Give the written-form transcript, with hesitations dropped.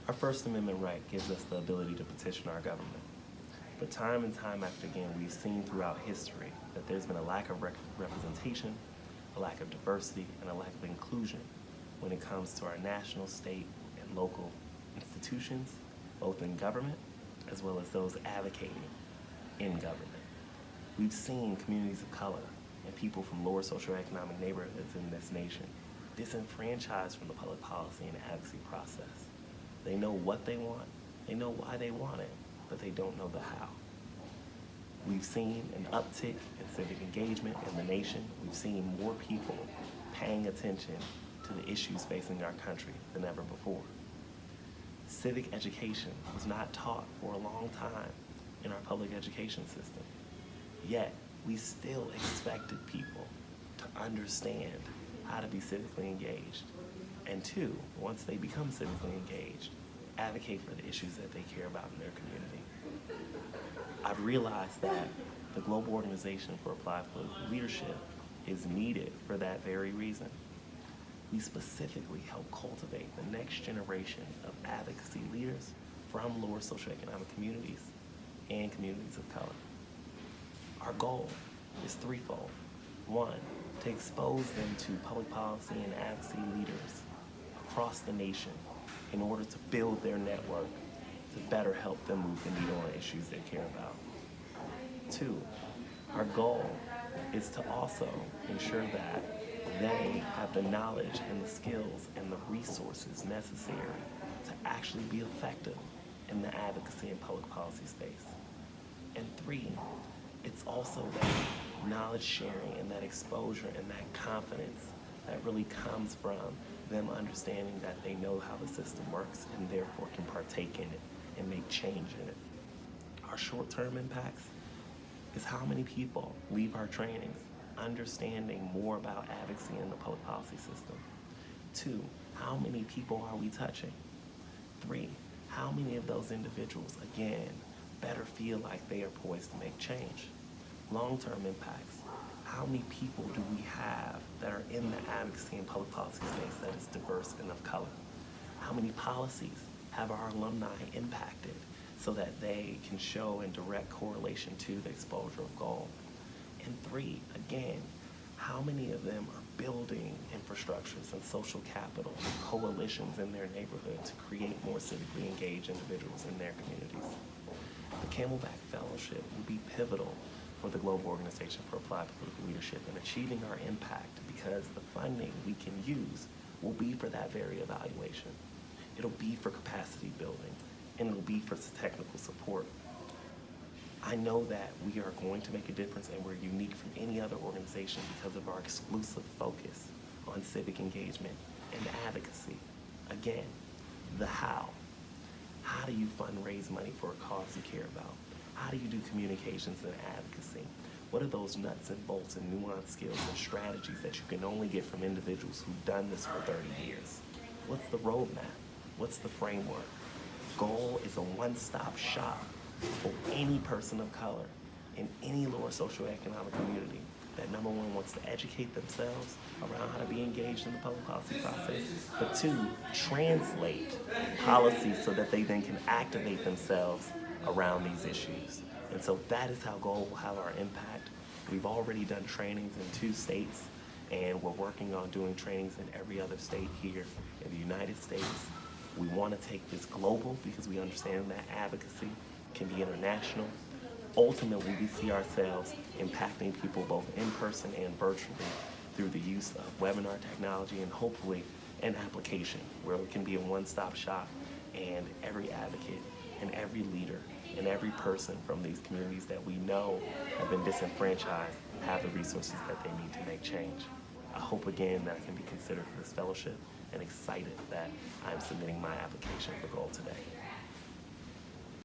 Our First Amendment right gives us the ability to petition our government. But time and time after again, we've seen throughout history that there's been a lack of representation, a lack of diversity, and a lack of inclusion when it comes to our national, state, and local institutions, both in government as well as those advocating in government. We've seen communities of color and people from lower socioeconomic neighborhoods in this nation disenfranchised from the public policy and advocacy process. They know what they want, they know why they want it, but they don't know the how. We've seen an uptick in civic engagement in the nation. We've seen more people paying attention to the issues facing our country than ever before. Civic education was not taught for a long time in our public education system. Yet, we still expected people to understand how to be civically engaged. And two, once they become civically engaged, advocate for the issues that they care about in their community. I've realized that the Global Organization for Applied Political Leadership is needed for that very reason. We specifically help cultivate the next generation of advocacy leaders from lower socioeconomic communities and communities of color. Our goal is threefold. One, to expose them to public policy and advocacy leaders across the nation in order to build their network to better help them move the needle on issues they care about. Two, our goal is to also ensure that they have the knowledge and the skills and the resources necessary to actually be effective in the advocacy and public policy space. And three, it's also that knowledge sharing and that exposure and that confidence that really comes from them understanding that they know how the system works and therefore can partake in it and make change in it. Our short-term impacts is how many people leave our trainings understanding more about advocacy in the public policy system. Two, how many people are we touching? Three, how many of those individuals, again, better feel like they are poised to make change? Long-term impacts, how many people do we have that are in the advocacy and public policy space that is diverse and of color? How many policies have our alumni impacted so that they can show in direct correlation to the exposure of goal? And three, again, how many of them are building infrastructures and social capital and coalitions in their neighborhood to create more civically engaged individuals in their communities? The Camelback Fellowship will be pivotal for the Global Organization for Applied Political Leadership in achieving our impact, because the funding we can use will be for that very evaluation. It'll be for capacity building, and it'll be for technical support. I know that we are going to make a difference, and we're unique from any other organization because of our exclusive focus on civic engagement and advocacy. Again, the how. How do you fundraise money for a cause you care about? How do you do communications and advocacy? What are those nuts and bolts and nuanced skills and strategies that you can only get from individuals who've done this for 30 years? What's the roadmap? What's the framework? Goal is a one-stop shop for any person of color in any lower socioeconomic community that, number one, wants to educate themselves around how to be engaged in the public policy process, but two, translate policies so that they then can activate themselves around these issues. And so that is how GOAL will have our impact. We've already done trainings in 2 states, and we're working on doing trainings in every other state here in the United States. We want to take this global because we understand that advocacy can be international. Ultimately, we see ourselves impacting people both in person and virtually through the use of webinar technology and hopefully an application where it can be a one-stop shop, and every advocate and every leader and every person from these communities that we know have been disenfranchised have the resources that they need to make change. I hope again that I can be considered for this fellowship, and excited that I'm submitting my application for GOAL today.